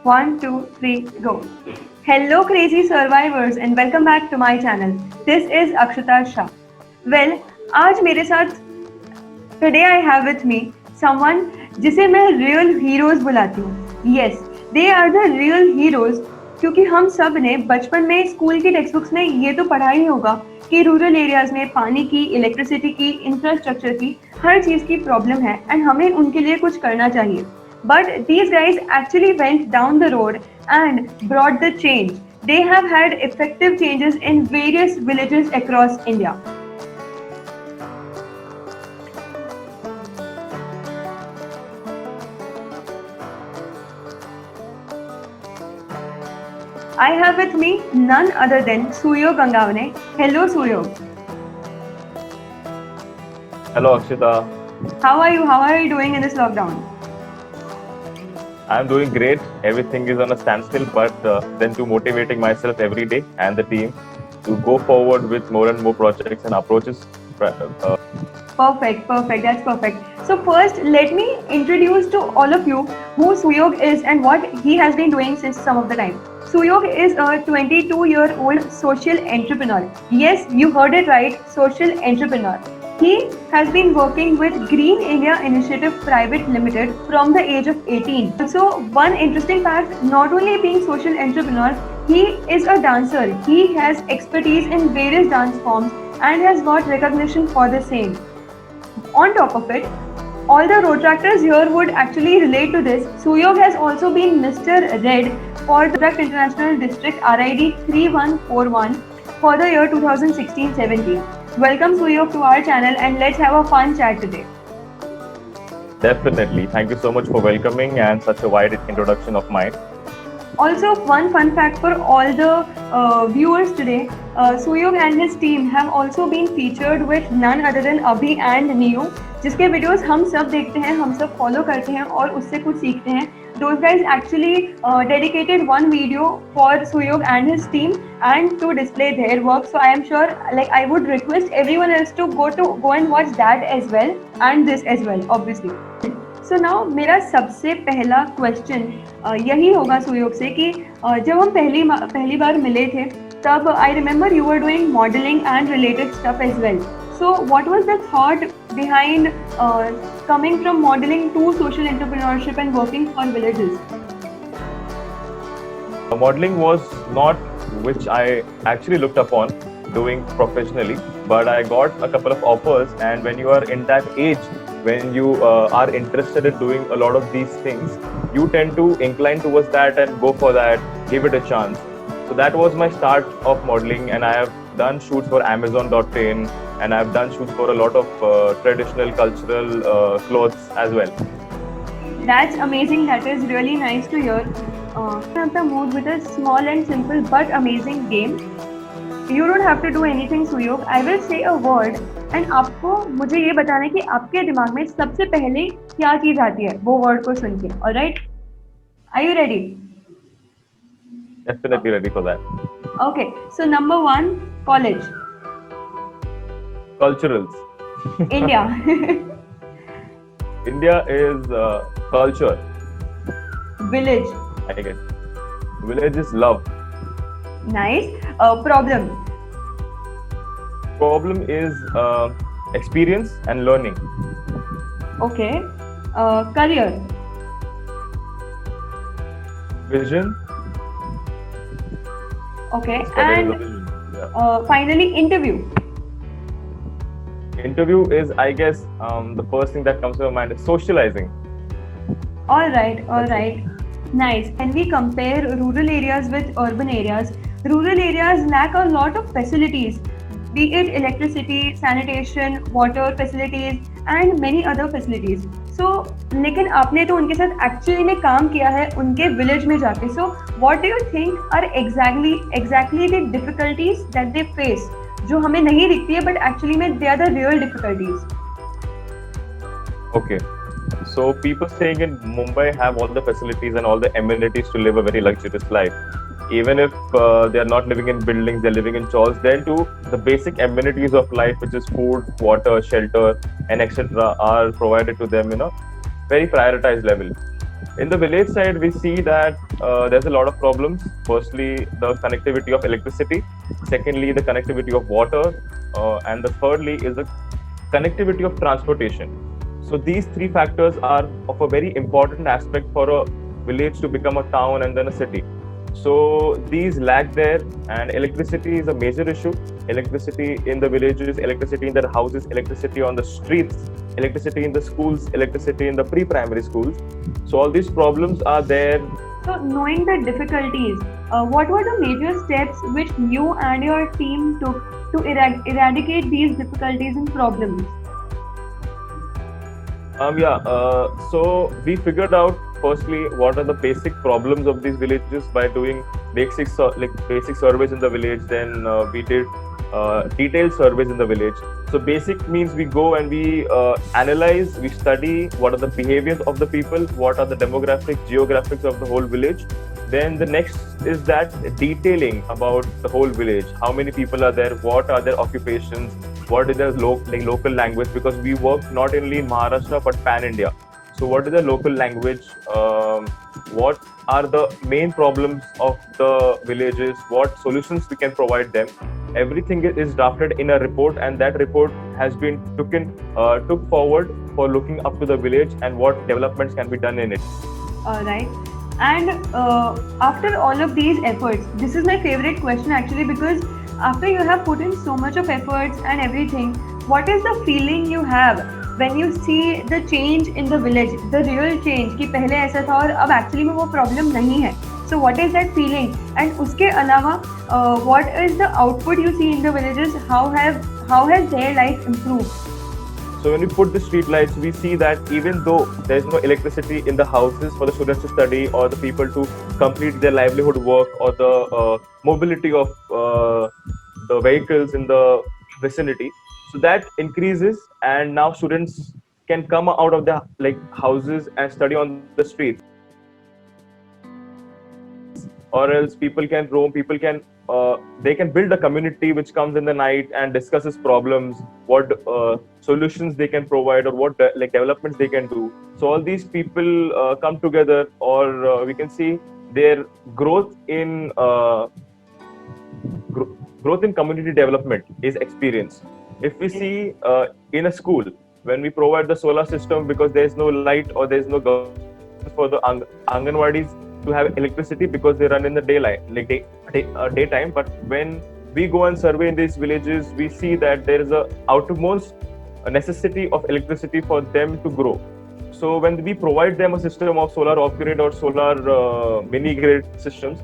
One, two, three, go. Hello, crazy survivors, and welcome back to my channel. This is Akshita Shah. Well, आज मेरे साथ today I have with me someone जिसे मैं real heroes बुलाती हूँ. Yes, they are the real heroes क्योंकि हम सब ने बचपन में स्कूल की टेक्स्ट बुक्स में ये तो पढ़ा ही होगा कि रूरल एरियाज में पानी की, इलेक्ट्रिसिटी की, इंफ्रास्ट्रक्चर की, हर चीज़ की प्रॉब्लम है एंड हमें उनके लिए कुछ करना चाहिए. But these guys actually went down the road and brought the change. They have had effective changes in various villages across India. I have with me none other than Suyog Gangavane. Hello, Suyog. Hello, Akshita. How are you? How are you doing in this lockdown? I'm doing great. Everything is on a standstill, but then to motivating myself every day and the team to go forward with more and more projects and approaches. Perfect. That's perfect. So first, let me introduce to all of you who Suyog is and what he has been doing since some of the time. Suyog is a 22-year-old social entrepreneur. Yes, you heard it right, social entrepreneur. He has been working with Green India Initiative Private Limited from the age of 18. So one interesting fact, not only being social entrepreneur, he is a dancer. He has expertise in various dance forms and has got recognition for the same. On top of it, all the road tractors here would actually relate to this. Suyog has also been Mr. Red for the Track International District RID 3141 for the year 2016-17. Welcome Suyog to our channel and let's have a fun chat today. Definitely. Thank you so much for welcoming and such a wide introduction of mine. Also, one fun fact for all the viewers today, Suyog and his team have also been featured with none other than Abhi and Neo, जिसके videos हम सब देखते हैं, हम सब follow करते हैं और उससे कुछ सीखते हैं. Those guys actually dedicated one video for Suyog and his team and to display their work. So I am sure, like I would request everyone else to go and watch that as well and this as well, obviously. So now मेरा सबसे पहला question यही होगा सुयोग से कि जब हम पहली बार मिले थे तब I remember you were doing modelling and related stuff as well. So what was the thought behind coming from modeling to social entrepreneurship and working for villages? Modeling was not which I actually looked upon doing professionally, but I got a couple of offers, and when you are in that age, when you are interested in doing a lot of these things, you tend to incline towards that and go for that, give it a chance. So that was my start of modeling, and I have done shoots for Amazon.in, and I've done shoots for a lot of traditional cultural clothes as well. That's amazing. That is really nice to hear. Have the mood with a small and simple but amazing game. You don't have to do anything, Suyog. I will say a word and आपको मुझे ये बताना है कि आपके दिमाग में सबसे पहले क्या चीज आती है वो वर्ड को सुन के. Alright? Are you ready? Definitely ready for that. Okay. So number 1, college. Culturals. India. India is culture. Village. I guess. Village is love. Nice. Problem. Problem is experience and learning. Okay. Career. Vision. Okay. So there is a And vision. Yeah. finally, interview. Interview is, I guess, the first thing that comes to my mind is socializing. All right. Nice. When we compare rural areas with urban areas, rural areas lack a lot of facilities, be it electricity, sanitation, water facilities, and many other facilities. So, लेकिन आपने तो उनके साथ actually में काम किया है उनके village में जाके. So, what do you think are exactly the difficulties that they face? जो हमें नहीं दिखती है, but actually में they are the real difficulties. Okay. So people staying in Mumbai have all the facilities and all the amenities to live a very luxurious life. Even if they are not living in buildings, they're living in chawls, then too the basic amenities of life, which is food, water, shelter, and etc., are provided to them in a very prioritized level. In the village side, we see that there's a lot of problems. Firstly, the connectivity of electricity. Secondly, the connectivity of water. And the thirdly is the connectivity of transportation. So these three factors are of a very important aspect for a village to become a town and then a city. So these lack there, and electricity is a major issue. Electricity in the villages, electricity in their houses, electricity on the streets, electricity in the schools, electricity in the pre-primary schools. So all these problems are there. So, knowing the difficulties, what were the major steps which you and your team took to eradicate these difficulties and problems? So we figured out firstly what are the basic problems of these villages by doing basic surveys in the village. Then we did detailed surveys in the village. So basic means we go and we analyze, we study what are the behaviors of the people, what are the demographic, geographics of the whole village. Then the next is that detailing about the whole village. How many people are there? What are their occupations? What is their local language? Because we work not only in Maharashtra but pan India. So what is the local language? What are the main problems of the villages? What solutions we can provide them? Everything is drafted in a report, and that report has been took forward for looking up to the village and what developments can be done in it. All right. And after all of these efforts, this is my favorite question actually, because after you have put in so much of efforts and everything, what is the feeling you have when you see the change in the village, the real change कि पहले ऐसा था और अब actually में वो problem नहीं है. So what is that feeling? And उसके अलावा what is the output you see in the villages? How has their life improved? So when we put the street lights, we see that even though there is no electricity in the houses for the students to study or the people to complete their livelihood work or the mobility of the vehicles in the vicinity, so that increases, and now students can come out of the houses and study on the streets, or else people can roam, people can they can build a community which comes in the night and discusses problems, what solutions they can provide, or what developments they can do. So all these people come together, or we can see their growth in community development is experienced. If we see in a school, when we provide the solar system, because there is no light or there is no government for the Anganwadis to have electricity because they run in the daylight, daytime. But when we go and survey in these villages, we see that there is a utmost necessity of electricity for them to grow. So when we provide them a system of solar off-grid or solar mini-grid systems,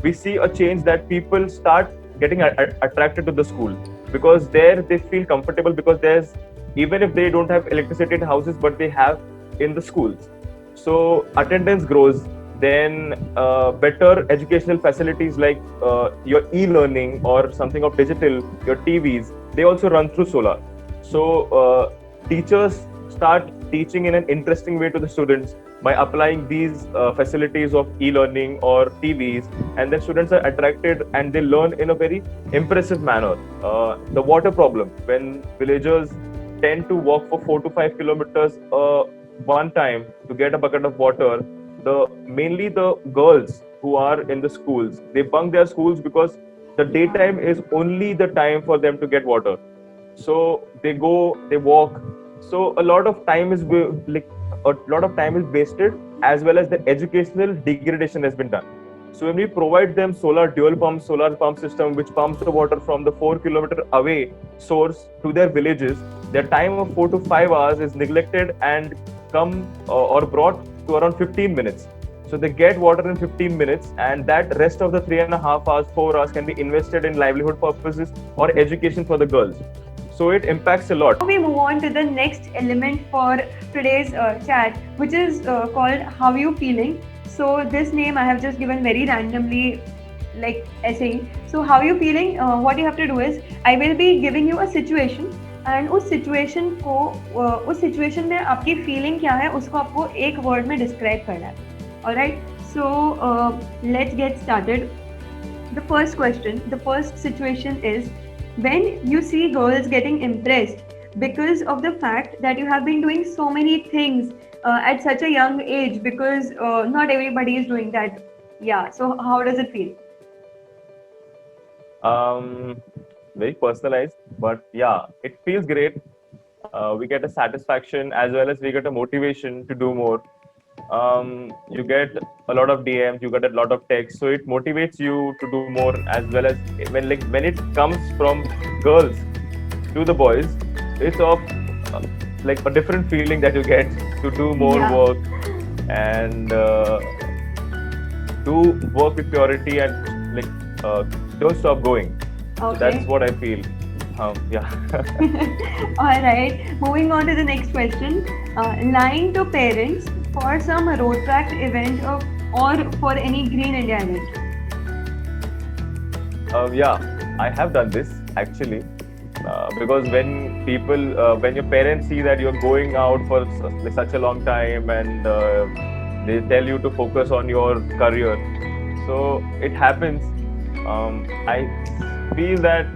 we see a change that people start getting attracted to the school, because there they feel comfortable, because there's, even if they don't have electricity in houses, but they have in the schools. So attendance grows. Then better educational facilities like your e-learning or something of digital, your TVs, they also run through solar. So teachers start teaching in an interesting way to the students by applying these facilities of e-learning or TVs, and then students are attracted and they learn in a very impressive manner. The water problem, when villagers tend to walk for 4 to 5 kilometers one time to get a bucket of water, mainly the girls who are in the schools, they bunk their schools because the daytime is only the time for them to get water. So they go, they walk. So a lot of time is wasted, as well as the educational degradation has been done. So when we provide them solar pump system, which pumps the water from the 4-kilometer away source to their villages, their time of 4 to 5 hours is neglected and come or brought to around 15 minutes. So they get water in 15 minutes, and that rest of the 3.5 hours, 4 hours can be invested in livelihood purposes or education for the girls. So it impacts a lot. Now we move on to the next element for today's chat, which is called How You Feeling. So this name I have just given very randomly, like essay. So how you feeling? What you have to do is, I will be giving you a situation, and उस situation में आपकी feeling क्या है उसको आपको एक word में describe करना है. Alright, so let's get started. The first question, the first situation is, when you see girls getting impressed because of the fact that you have been doing so many things at such a young age, because not everybody is doing that. Yeah, so how does it feel? Um, Very personalized, but yeah, it feels great. We get a satisfaction as well as we get a motivation to do more. You get a lot of DMs, you get a lot of texts, so it motivates you to do more as well as when it comes from girls to the boys, it's of uh, like a different feeling that you get to do more Yeah. work and do work with purity and don't stop going. So that's Okay. what I feel. Yeah. All right. Moving on to the next question. Lying to parents for some road track event or for any Green India event. Yeah, I have done this actually. Because when your parents see that you're going out for such a long time and they tell you to focus on your career, so it happens. I feel that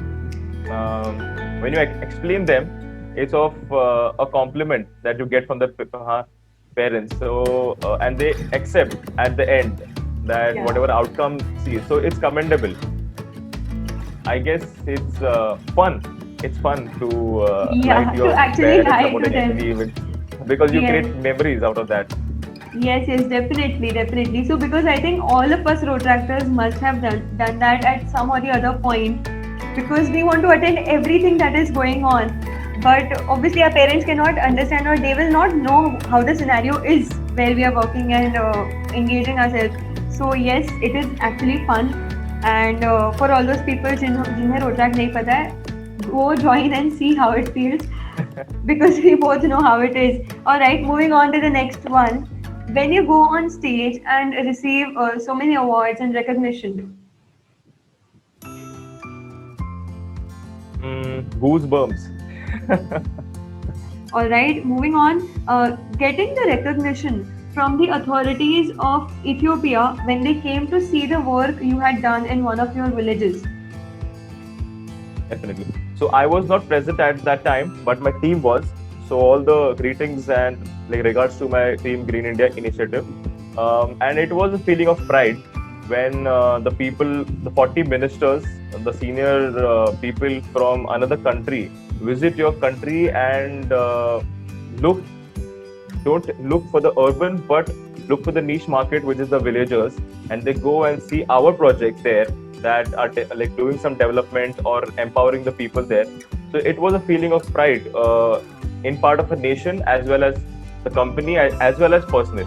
when you explain them, it's of a compliment that you get from the parents. So and they accept at the end that Yeah. whatever outcome see, so it's commendable. I guess it's fun. It's fun to lie Yeah, to to your actually parents lie about to them. any event because you create Yes. memories out of that. Yes, yes, definitely, definitely. So because I think all of us road tractors must have done that at some or the other point, because we want to attend everything that is going on. But obviously our parents cannot understand, or they will not know how the scenario is where we are working and engaging ourselves. So yes, it is actually fun. And for all those people जिन्हें road track नहीं पता है, go join and see how it feels, because we both know how it is. All right, moving on to the next one. When you go on stage and receive so many awards and recognition. Goosebumps. All right, moving on. Getting the recognition from the authorities of Ethiopia when they came to see the work you had done in one of your villages. Definitely. So I was not present at that time, but my team was. So all the greetings and like regards to my team Green India initiative, and it was a feeling of pride when the people, the 40 ministers, the senior people from another country visit your country and look don't look for the urban but look for the niche market, which is the villagers, and they go and see our project there that are like doing some development or empowering the people there. So it was a feeling of pride in part of a nation as well as the company as well as personal.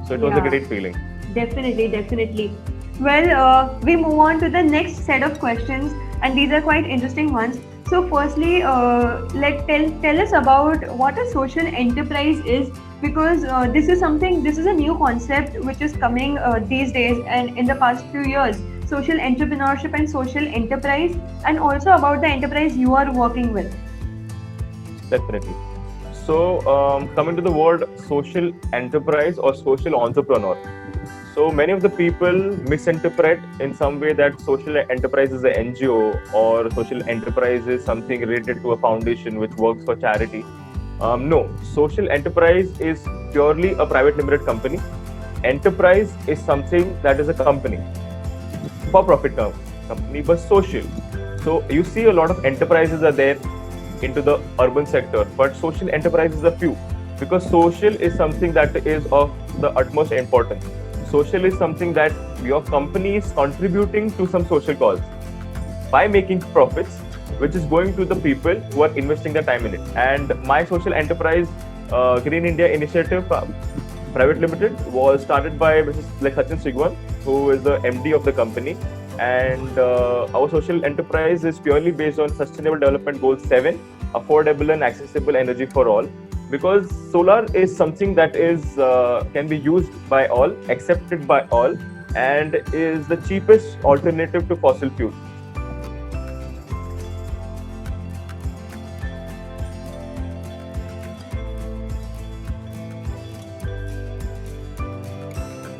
So it was a Yeah. great feeling. Definitely, definitely. Well, we move on to the next set of questions, and these are quite interesting ones. So, firstly, tell us about what a social enterprise is, because this is a new concept which is coming these days and in the past few years. Social entrepreneurship and social enterprise, and also about the enterprise you are working with. Definitely. So, coming to the word social enterprise or social entrepreneur. So, many of the people misinterpret in some way that social enterprise is an NGO or social enterprise is something related to a foundation which works for charity. No, social enterprise is purely a private limited company. Enterprise is something that is a company, for profit company, but social. So, you see a lot of enterprises are there into the urban sector, but social enterprises are few because social is something that is of the utmost importance. Social is something that your company is contributing to some social cause by making profits, which is going to the people who are investing their time in it. And my social enterprise, Green India Initiative Private Limited, was started by Mrs. Like Sachin Sigwan, who is the MD of the company. And our social enterprise is purely based on Sustainable Development Goal 7, affordable and accessible energy for all. Because solar is something that is can be used by all, accepted by all, and is the cheapest alternative to fossil fuels.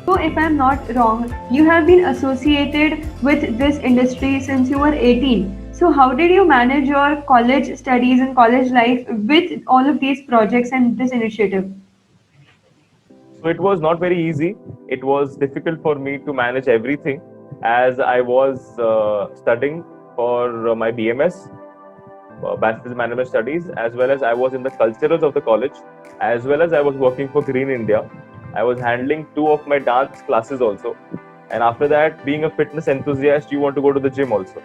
So, if I'm not wrong, you have been associated with this industry since you were 18. So how did you manage your college studies and college life with all of these projects and this initiative? So it was not very easy. It was difficult for me to manage everything as I was studying for my BMS, Bachelor's in Management Studies, as well as I was in the culturals of the college, as well as I was working for Green India. I was handling two of my dance classes also. And after that, being a fitness enthusiast, you want to go to the gym also.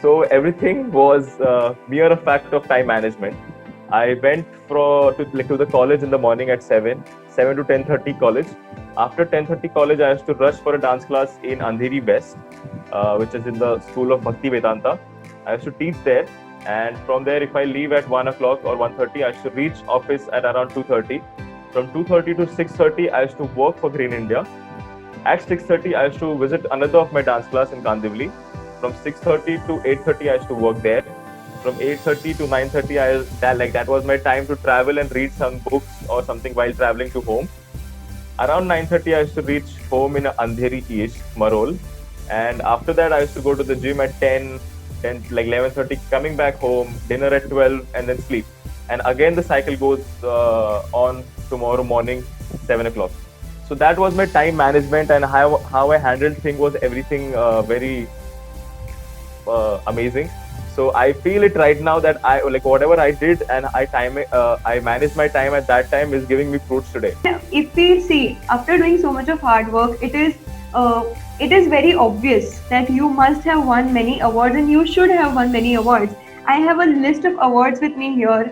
So everything was mere a fact of time management. I went to the college in the morning at 7 to 10:30 college. After 10:30 college, I used to rush for a dance class in Andheri West, which is in the School of Bhakti Vedanta. I used to teach there, and from there, if I leave at 1 o'clock or 1:30, I should reach office at around 2:30. From 2:30 to 6:30, I used to work for Green India. At 6:30, I used to visit another of my dance class in Kandivli. From 6:30 to 8:30, I used to work there. From 8:30 to 9:30, that was my time to travel and read some books or something while traveling to home. Around 9:30, I used to reach home in Andheri East, Marol. And after that, I used to go to the gym at 11:30, coming back home, dinner at 12, and then sleep. And again, the cycle goes on tomorrow morning, 7 o'clock. So that was my time management, and how I handled things was everything very amazing. So I feel it right now that I like whatever I did and I managed my time at that time is giving me fruits today. If we see, after doing so much of hard work, it is very obvious that you must have won many awards and you should have won many awards. I have a list of awards with me here,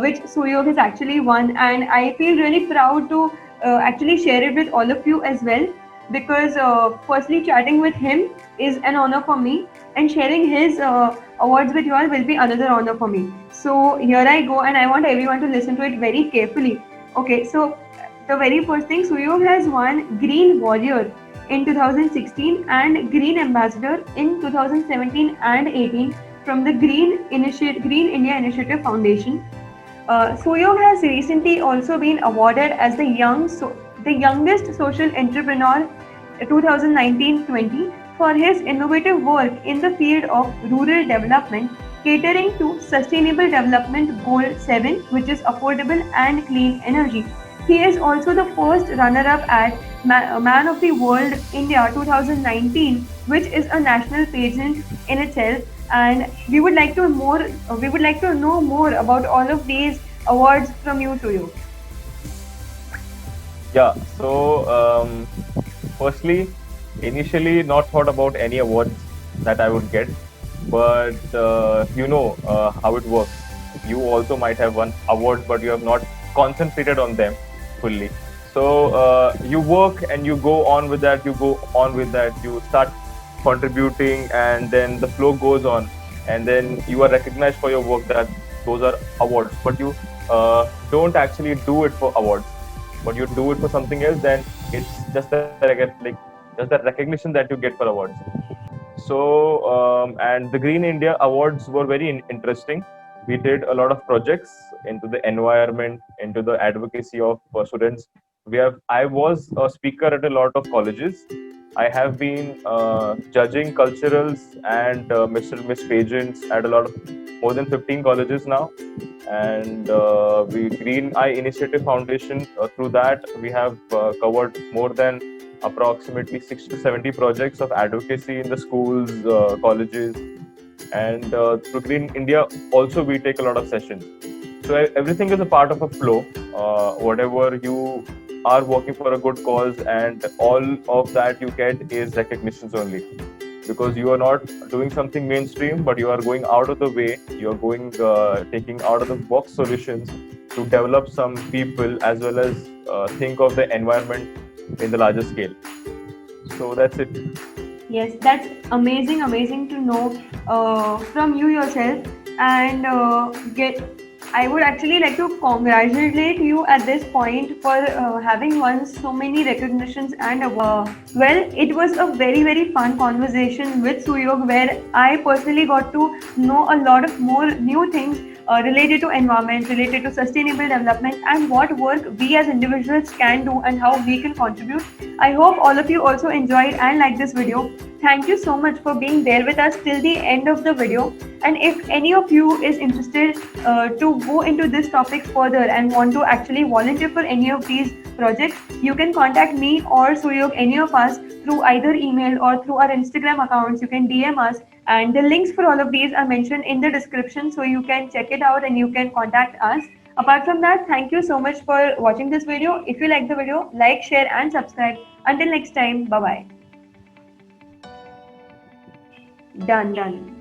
which Suyog has actually won, and I feel really proud to actually share it with all of you as well. Because firstly, chatting with him is an honor for me, and sharing his awards with you all will be another honor for me. So here I go, and I want everyone to listen to it very carefully. Okay, so the very first thing, Suyog has won Green Warrior in 2016 and Green Ambassador in 2017 and 18 from the Green India Initiative Foundation. Suyog has recently also been awarded as the youngest social entrepreneur 2019-20 for his innovative work in the field of rural development, catering to Sustainable Development Goal 7, which is affordable and clean energy. He is also the first runner-up at Man of the World India 2019, which is a national pageant in itself. And we would like to know more about all of these awards from you, Suyu. Yeah. So firstly, initially not thought about any awards that I would get, but how it works. You also might have won awards, but you have not concentrated on them fully. So you work and you go on with that. You start contributing, and then the flow goes on, and then you are recognized for your work. That those are awards, but you don't actually do it for awards, but you do it for something else. Then it's just the recognition that you get for awards. So and the Green India Awards were very interesting. We did a lot of projects into the environment, into the advocacy of students. I was a speaker at a lot of colleges. I have been judging culturals and Mr. Miss pageants at a lot of more than 15 colleges now. And we Green Eye Initiative Foundation, through that we have covered more than approximately 60 to 70 projects of advocacy in the schools, colleges, and through Green India also we take a lot of sessions. So everything is a part of a flow. Whatever you are working for a good cause, and all of that you get is recognitions only, because you are not doing something mainstream, but you are going out of the way. You are going taking out of the box solutions to develop some people, as well as think of the environment in the larger scale. So that's it. Yes, that's amazing to know from you yourself, and get. I would actually like to congratulate you at this point for having won so many recognitions and awards. Well, it was a very fun conversation with Suyog, where I personally got to know a lot of more new things related to environment, related to sustainable development, and what work we as individuals can do and how we can contribute. I hope all of you also enjoyed and liked this video. Thank you so much for being there with us till the end of the video. And if any of you is interested to go into this topic further and want to actually volunteer for any of these projects, you can contact me or Suyog, any of us, through either email or through our Instagram accounts. You can DM us, and the links for all of these are mentioned in the description, so you can check it out and you can contact us. Apart from that, thank you so much for watching this video. If you like the video, like, share, and subscribe. Until next time, bye bye. Done.